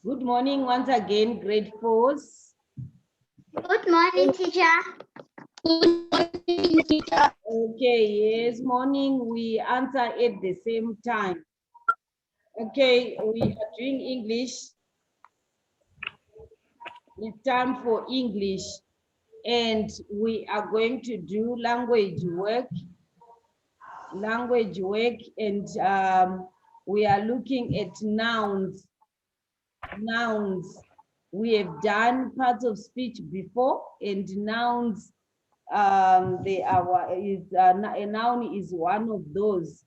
Good morning once again, grade 4s. Good morning, teacher. Good morning, teacher. Okay, yes, morning. We answer at the same time. Okay, we are doing English. It's time for English. And we are going to do language work. And we are looking at nouns. Nouns. We have done parts of speech before, and nouns, they are a noun is one of those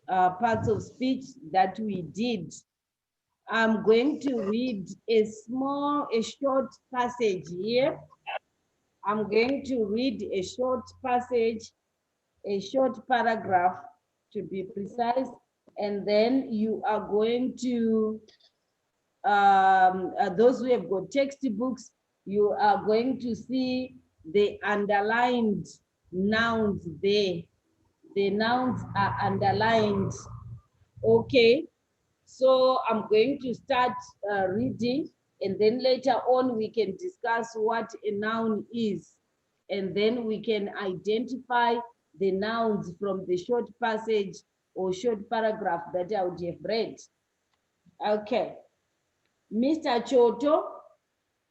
parts of speech that we did. I'm going to read a short passage here. I'm going to read a short passage, a short paragraph to be precise, and then you are going to those who have got textbooks, you are going to see the underlined nouns there. The nouns are underlined. Okay, so I'm going to start reading, and then later on we can discuss what a noun is, and then we can identify the nouns from the short passage or short paragraph that I would have read. Okay. Mr. Choto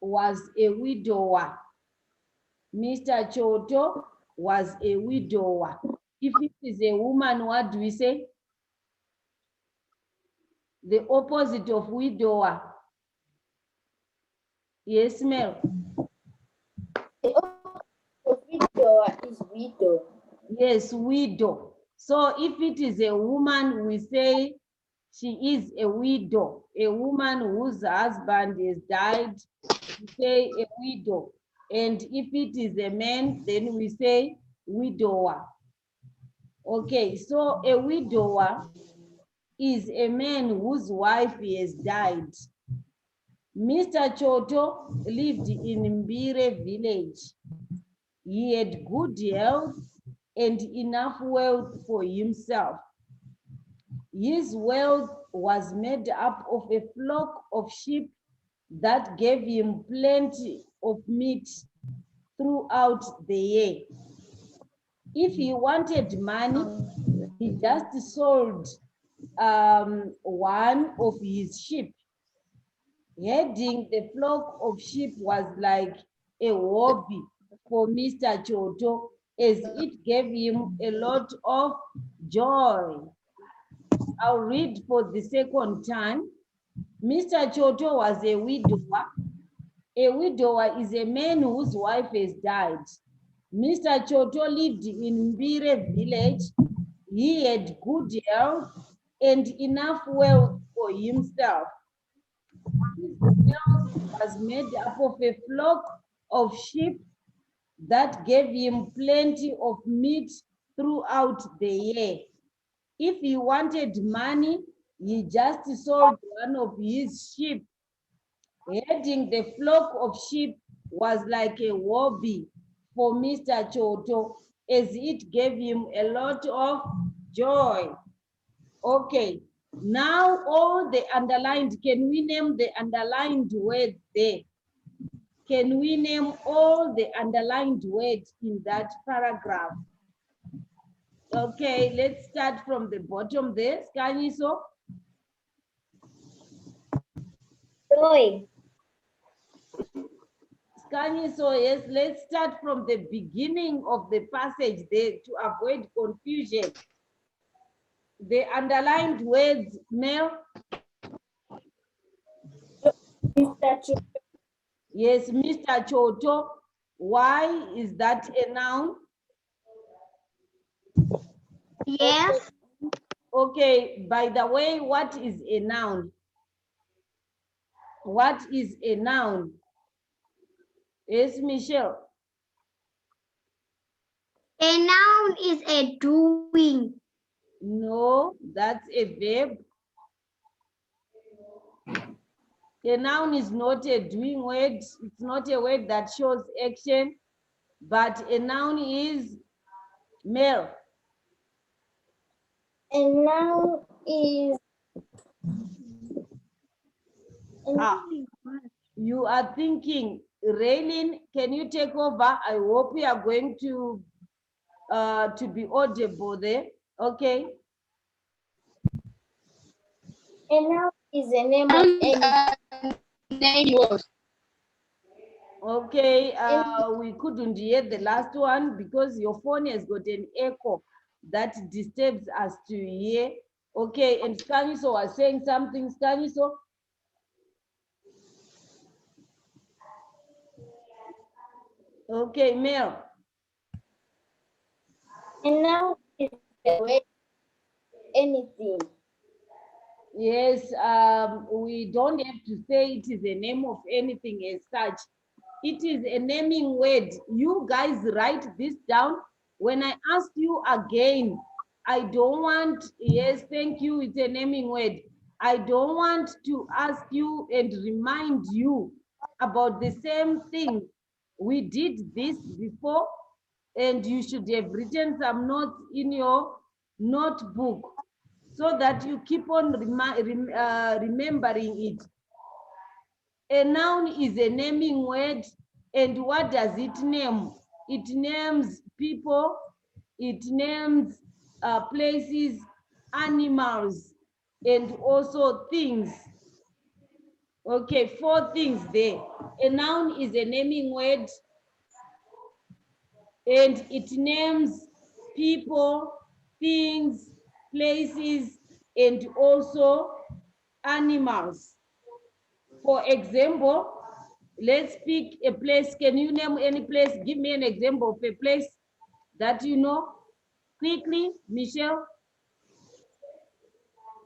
was a widower. Mr. Choto was a widower. If it is a woman, what do we say? The opposite of widower. Yes, Mel. The opposite of widower is widow. Yes, widow. So if it is a woman, we say she is a widow. A woman whose husband has died, we say a widow. And if it is a man, then we say widower. Okay, so a widower is a man whose wife has died. Mr. Choto lived in Mbire village. He had good health and enough wealth for himself. His wealth was made up of a flock of sheep that gave him plenty of meat throughout the year. If he wanted money, he just sold one of his sheep. Heading the flock of sheep was like a hobby for Mr. Choto, as it gave him a lot of joy. I'll read for the second time. Mr. Choto was a widower. A widower is a man whose wife has died. Mr. Choto lived in Mbire village. He had good health and enough wealth for himself. His wealth was made up of a flock of sheep that gave him plenty of meat throughout the year. If he wanted money, he just sold one of his sheep. Heading the flock of sheep was like a hobby for Mr. Choto, as it gave him a lot of joy. Okay, now all the underlined, can we name the underlined words there? Can we name all the underlined words in that paragraph? Okay, let's start from the bottom there. Skanyiso? Joy. Skanyiso, yes, let's start from the beginning of the passage there to avoid confusion. The underlined words, Mel? Mr. Choto. Yes, Mr. Choto. Why is that a noun? Yes. Okay, by the way, what is a noun? What is a noun? Yes, Michelle. A noun is a doing. No, that's a verb. A noun is not a doing word. It's not a word that shows action, but a noun is male. And now is Ah, you are thinking, Raylin, can you take over? I hope we are going to be audible there. Okay. A noun is a name of any. Neighbors. Okay, we couldn't hear the last one because your phone has got an echo that disturbs us to hear. Okay, and Scaniso was saying something, Scaniso. Okay, Mel. A noun is a word, anything. Yes, we don't have to say it is a name of anything as such. It is a naming word. You guys write this down. When I ask you again, I don't want, yes, thank you, it's a naming word. I don't want to ask you and remind you about the same thing. We did this before, and you should have written some notes in your notebook so that you keep on remembering it. A noun is a naming word, and what does it name? It names people, it names places, animals, and also things. Okay, 4 things there. A noun is a naming word, and it names people, things, places, and also animals. For example, let's pick a place. Can you name any place? Give me an example of a place that you know. Quickly, Michelle.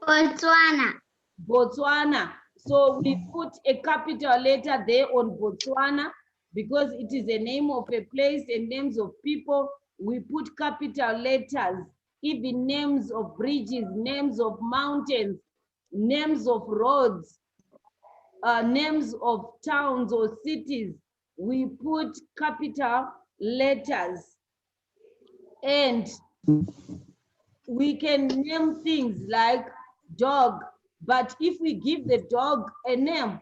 Botswana. Botswana. So we put a capital letter there on Botswana because it is a name of a place and names of people. We put capital letters, even names of bridges, names of mountains, names of roads, names of towns or cities. We put capital letters. And we can name things like dog, but if we give the dog a name,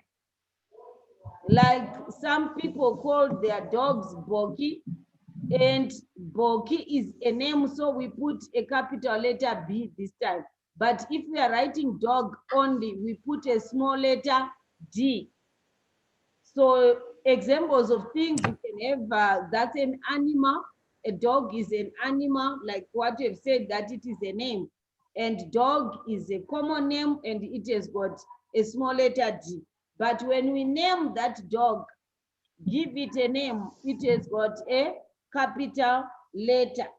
like some people call their dogs Boki, and Boki is a name, so we put a capital letter B this time. But if we are writing dog only, we put a small letter D. So examples of things you can have, that's an animal. A dog is an animal, like what you have said, that it is a name. And dog is a common name and it has got a small letter D. But when we name that dog, give it a name, it has got a capital letter.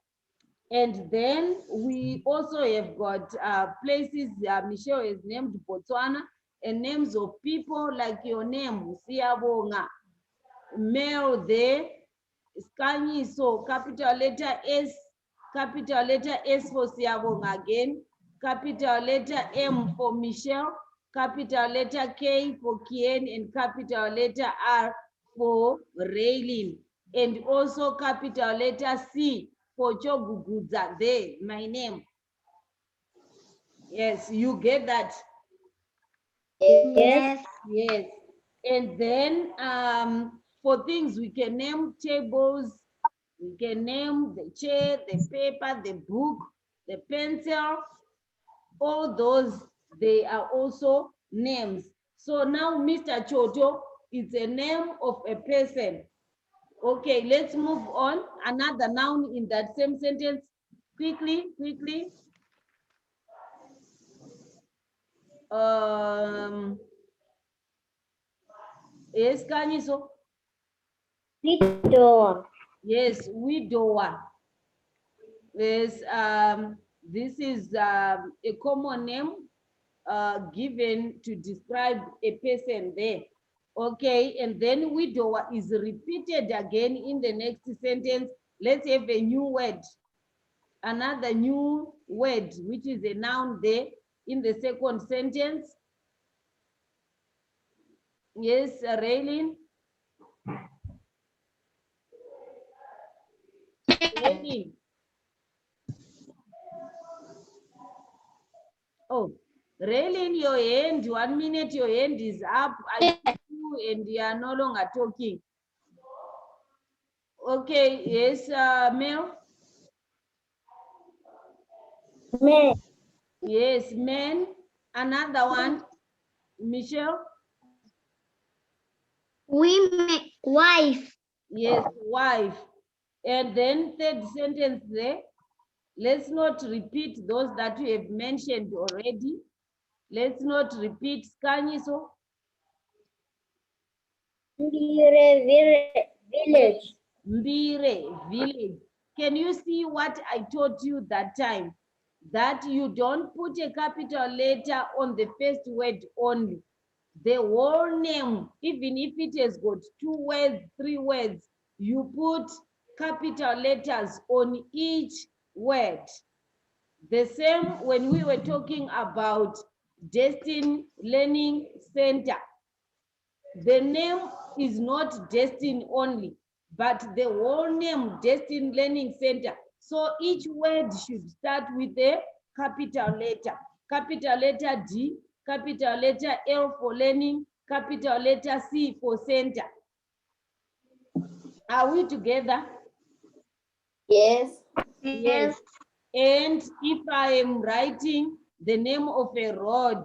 And then we also have got places, Michelle has named Botswana, and names of people like your name, Siyabonga, Mel there, Skanyi, so capital letter S for Siyabonga again, capital letter M for Michelle, capital letter K for Kien, and capital letter R for Raylin, and also capital letter C for Chogugudza there, my name. Yes, you get that. Yes. Yes. And then for things we can name tables, we can name the chair, the paper, the book, the pencil, all those, they are also names. So now Mr. Choto is a name of a person. Okay, let's move on. Another noun in that same sentence. Quickly. Yes, Kanyiso. Widow. Yes, widower. Yes, this is a common name given to describe a person there. Okay, and then widower is repeated again in the next sentence. Let's have a new word. Another new word, which is a noun there in the second sentence. Yes, Raylin. Raylin. Oh, Rail in your hand. 1 minute your hand is up. I see you and you are no longer talking. Okay, yes, Mel? Man. Yes, man. Another one, Michelle? Women, wife. Yes, wife. And then third sentence there. Let's not repeat those that we have mentioned already. Let's not repeat Skanyiso. Village. Mbire, village. Can you see what I taught you that time? That you don't put a capital letter on the first word only. The whole name, even if it has got 2 words, 3 words, you put capital letters on each word. The same when we were talking about Destin Learning Center. The name is not Destin only, but the whole name, Destin Learning Center. So each word should start with a capital letter. Capital letter D, capital letter L for learning, capital letter C for center. Are we together? Yes. Yes. And if I am writing the name of a road,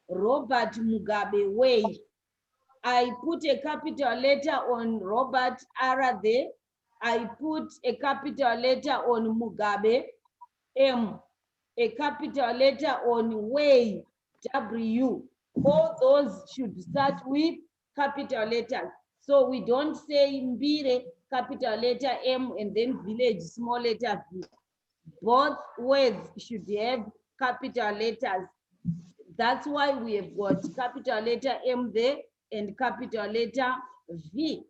Robert Mugabe Way, I put a capital letter on Robert R there. I put a capital letter on Mugabe M, a capital letter on Way W. All those should start with capital letters. So we don't say Mbire, capital letter M, and then village, small letter V. Both words should have capital letters. That's why we have got capital letter M there and capital letter V.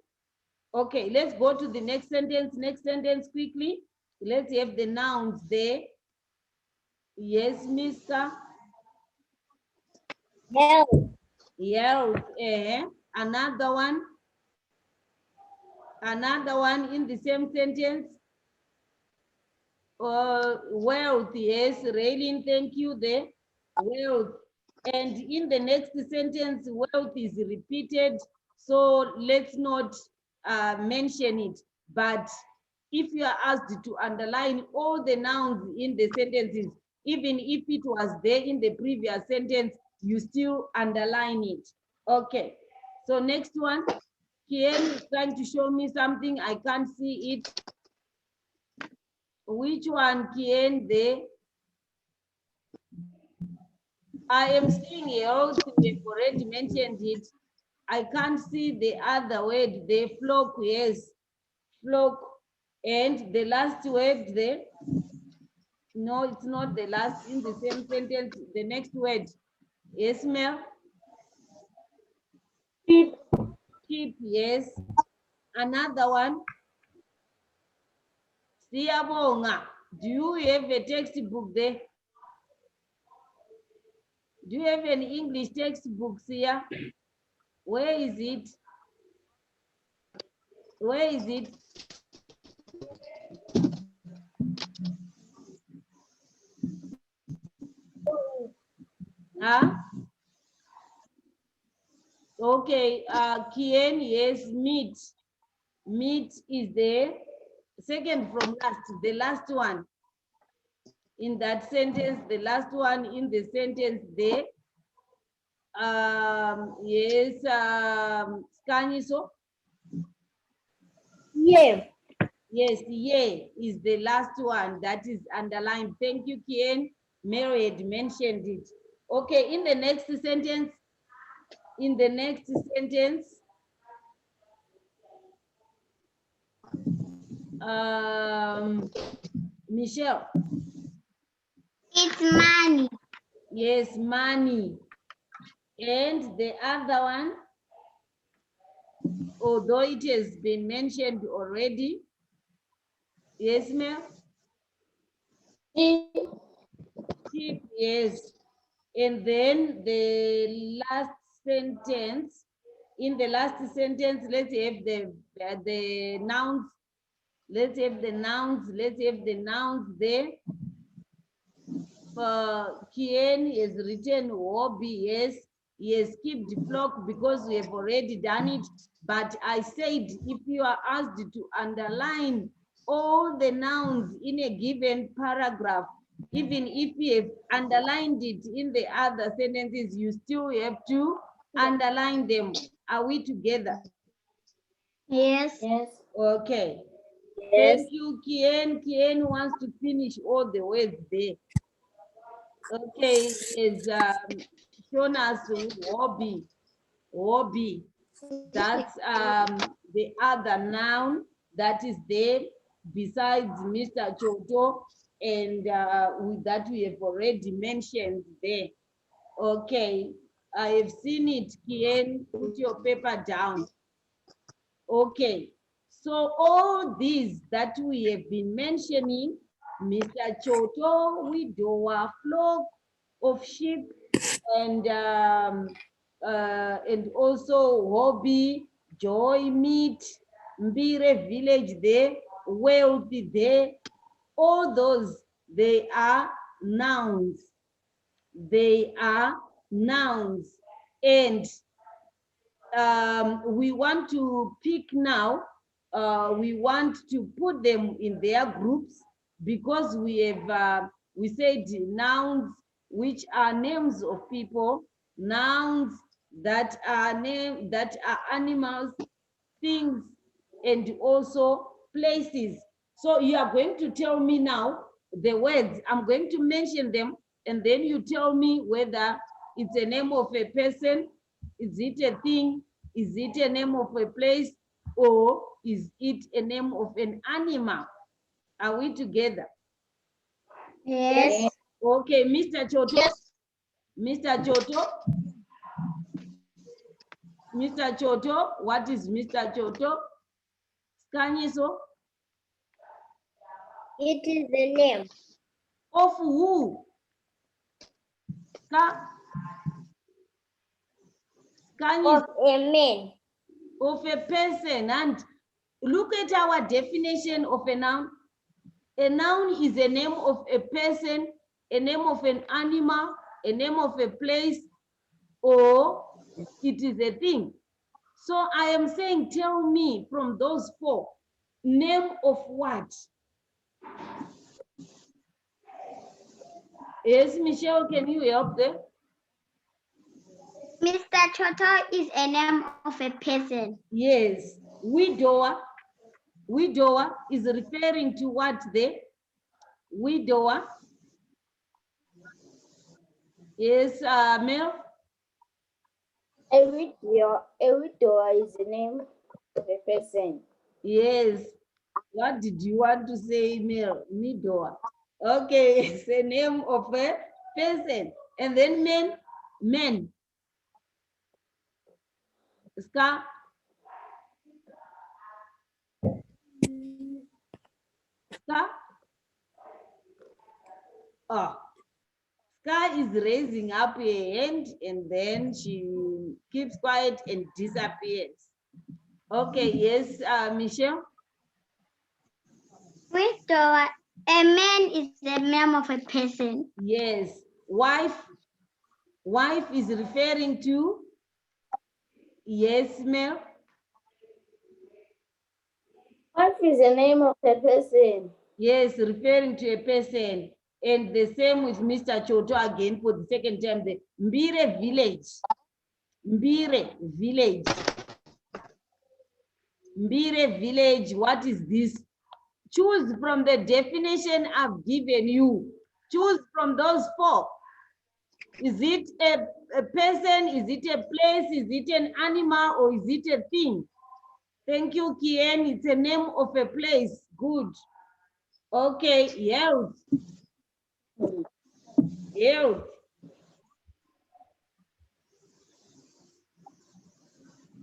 Okay, let's go to the next sentence. Next sentence quickly. Let's have the nouns there. Yes, Mr. Health. Health. Another one. Another one in the same sentence. Wealth. Yes, Raylene, thank you there. Wealth. And in the next sentence, wealth is repeated. So let's not mention it. But if you are asked to underline all the nouns in the sentences, even if it was there in the previous sentence, you still underline it. Okay. So next one, Kien is trying to show me something. I can't see it. Which one, Kien? There. I am seeing health. We've already mentioned it. I can't see the other word, the flock, yes, flock. And the last word there, no, it's not the last in the same sentence, the next word, yes, Mel? Sheep. Sheep, yes. Another one, Siyabonga. Do you have a textbook there? Do you have an English textbook here? Where is it? Where is it? Huh? Okay, Kien, yes, meat. Meat is the second from last, the last one. In that sentence, the last one in the sentence there. Yes, Skanyiso. Yeah. Yes, yeah is the last one that is underlined. Thank you, Kien. Mary had mentioned it. Okay, in the next sentence, Michelle. It's money. Yes, money. And the other one, although it has been mentioned already. Yes, ma'am? Sheep, yes. And then the last sentence, in the last sentence, let's have the nouns. Let's have the nouns there. Kien is written hobby, yes. He has skipped flock because we have already done it. But I said if you are asked to underline all the nouns in a given paragraph, even if you have underlined it in the other sentences, you still have to underline them. Are we together? Yes. Yes. Okay. Yes. Thank you, Kien. Kien wants to finish all the words there. Okay, is shown us hobby. Hobby. That's the other noun that is there besides Mr. Choto, and with that we have already mentioned there. Okay, I have seen it, Kien. Put your paper down. Okay, so all these that we have been mentioning, Mr. Choto, widower, flock of sheep, and also hobby, joy, meat, Mbire village there, wealthy there, all those, they are nouns. They are nouns. And we want to pick now, we want to put them in their groups because we have, we said nouns which are names of people, nouns that are animals, things, and also places. So you are going to tell me now the words, I'm going to mention them, and then you tell me whether it's a name of a person, is it a thing, is it a name of a place, or is it a name of an animal? Are we together? Yes. Okay, Mr. Choto. Yes. Mr. Choto. Mr. Choto, what is Mr. Choto? Skanyiso. It is the name Of who? of a man. Of a person. And look at our definition of a noun. A noun is a name of a person, a name of an animal, a name of a place, or it is a thing. So I am saying, tell me from those four, name of what? Yes, Michelle, can you help them? Mr. Toto is a name of a person. Yes, widower. Widower is referring to what there? Widower. Yes, Mel? A widow is the name of a person. Yes. What did you want to say, Mel? Widower. Okay, it's the name of a person. And then men. Ska. Ska. Oh. Ska is raising up her hand and then she keeps quiet and disappears. Okay, yes, Michelle? Widower. A man is the name of a person. Yes. Wife. Wife is referring to? Yes, Mel? Wife is the name of a person. Yes, referring to a person. And the same with Mr. Choto again for the second time. The Mbire village. Mbire village. Mbire village, what is this? Choose from the definition I've given you. Choose from those four. Is it a person? Is it a place? Is it an animal? Or is it a thing? Thank you, Kien. It's a name of a place. Good. Okay, health. Health.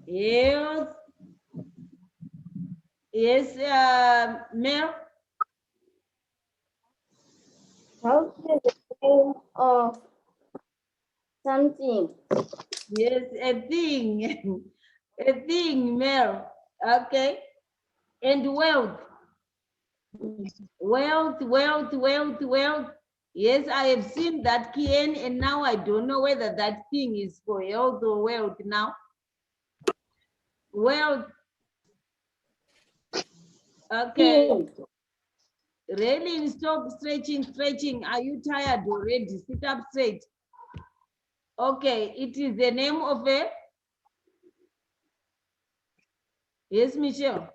Health. Yes, Mel. House is the name of something. Yes, a thing. A thing, Mel. Okay. And wealth. Wealth. Yes, I have seen that Kien, and now I don't know whether that thing is for health or wealth now. Wealth. Okay. Really, stop stretching. Are you tired already? Sit up straight. Okay, it is the name of a. Yes, Michelle.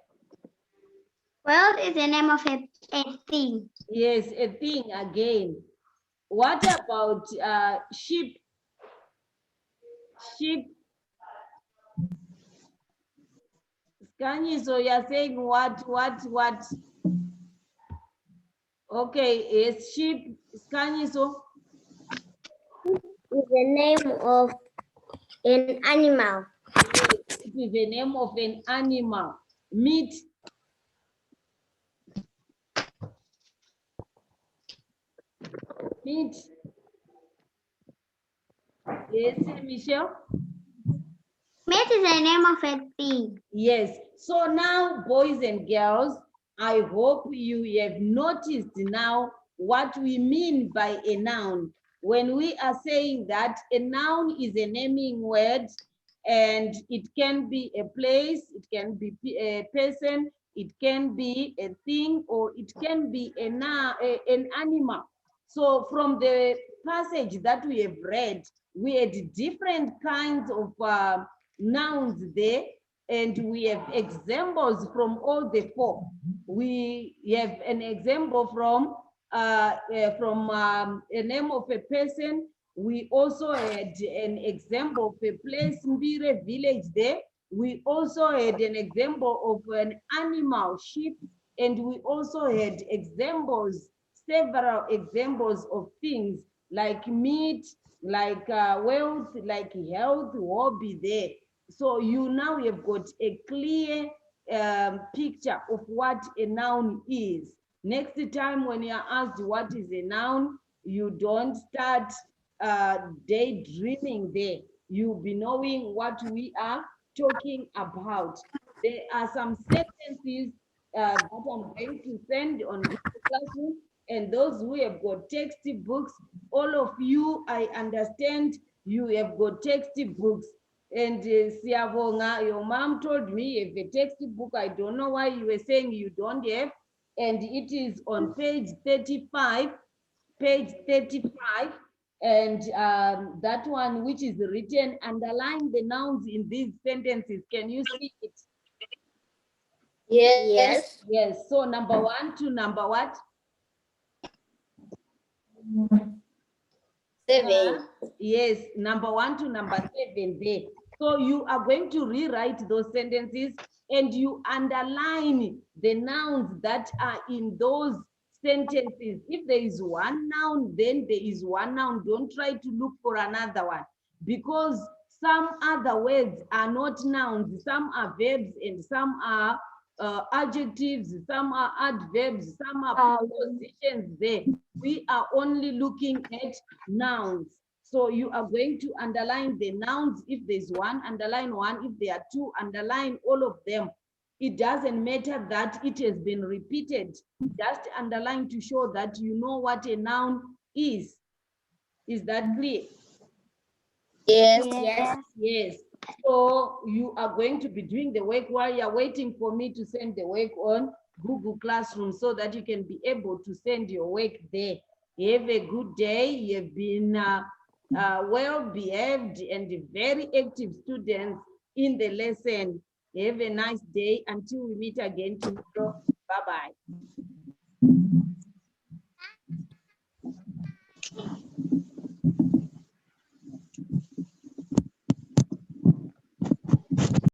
World is the name of a thing. Yes, a thing again. What about sheep? Sheep. Scanny, so you're saying what? Okay, yes, sheep. Scanny, so. Is the name of an animal. It is the name of an animal. Meat. Meat. Yes, Michelle. Meat is the name of a thing. Yes. So now, boys and girls, I hope you have noticed now what we mean by a noun. When we are saying that a noun is a naming word, and it can be a place, it can be a person, it can be a thing, or it can be an animal. So from the passage that we have read, we had different kinds of nouns there, and we have examples from all the four. We have an example from a name of a person. We also had an example of a place, Mbire village there. We also had an example of an animal, sheep, and we also had examples, several examples of things like meat, like wealth, like health, hobby there. So you now have got a clear picture of what a noun is. Next time when you are asked what is a noun, you don't start daydreaming there. You'll be knowing what we are talking about. There are some sentences that I'm going to send on Google Classroom, and those who have got textbooks, all of you, I understand you have got textbooks. And Siavonga, your mom told me you have a textbook. I don't know why you were saying you don't have. And it is on page 35, and that one which is written, underline the nouns in these sentences. Can you see it? Yes. Yes. So number 1 to number what? 7. Yes, number 1 to number 7 there. So you are going to rewrite those sentences, and you underline the nouns that are in those sentences. If there is one noun, then there is one noun. Don't try to look for another one, because some other words are not nouns. Some are verbs and some are adjectives, some are adverbs, some are prepositions there. We are only looking at nouns. So you are going to underline the nouns. If there's one, underline one. If there are two, underline all of them. It doesn't matter that it has been repeated. Just underline to show that you know what a noun is. Is that clear? Yes. Yes. So you are going to be doing the work while you're waiting for me to send the work on Google Classroom, so that you can be able to send your work there. Have a good day. You've been well behaved and very active students in the lesson. Have a nice day until we meet again tomorrow. Bye-bye.